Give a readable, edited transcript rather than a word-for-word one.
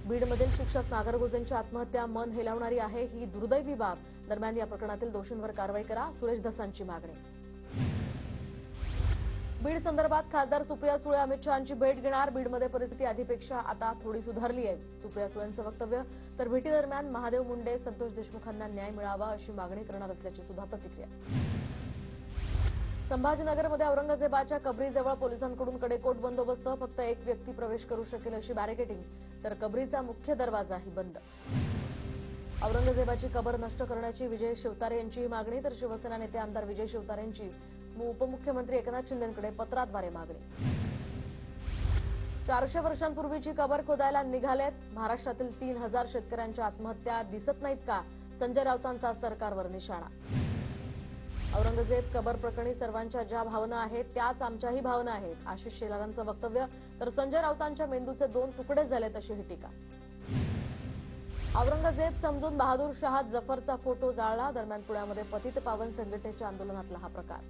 बीडमधील शिक्षक नागरगोजेंची आत्महत्या मन हेलावणारी आहे, ही दुर्दैवी बाब। दरम्यान या प्रकरणातील दोषींवर कारवाई करा, सुरेश धसांची मागणी। बीड संदर्भात खासदार सुप्रिया सुळे अमित शहांची भेट घेणार। बीडमध्ये परिस्थिती आधीपेक्षा आता थोडी सुधारली आहे, सुप्रिया सुळेंचं वक्तव्य। तर भेटीदरम्यान महादेव मुंडे, संतोष देशमुखांना न्याय मिळावा अशी मागणी करणार असल्याची सुद्धा प्रतिक्रिया। संभाजीनगरमध्ये औरंगजेबाच्या कबरीजवळ पोलिसांकडून कडेकोट बंदोबस्त, फक्त एक व्यक्ती प्रवेश करू शकेल अशी बॅरिकेडिंग, तर कबरीचा मुख्य दरवाजाही बंद। औरंगजेबाची कबर नष्ट करण्याची विजय शिवतारे यांची मागणी, तर शिवसेना नेते आमदार विजय शिवतारे यांची उपमुख्यमंत्री एकनाथ शिंदेंकडे पत्राद्वारे मागणी। 400 वर्षांपूर्वीची कबर खोदायला निघालेत। महाराष्ट्रातील 3000 शेतकऱ्यांच्या आत्महत्या दिसत नाहीत का? संजय राऊतांचा सरकारवर निशाणा। औरंगजेब कबर प्रकरणी सर्वांच्या ज्या भावना आहेत त्याच आमच्याही भावना आहेत, आशिष शेलारांचं वक्तव्य। तर संजय राऊतांच्या मेंदूचे 2 तुकडे झालेत अशी ही टीका। औरंगजेब समजून बहादूर शाह जफरचा फोटो जाळला। दरम्यान पुण्यामध्ये पतित पावन संघटनेच्या आंदोलनातला हा प्रकार।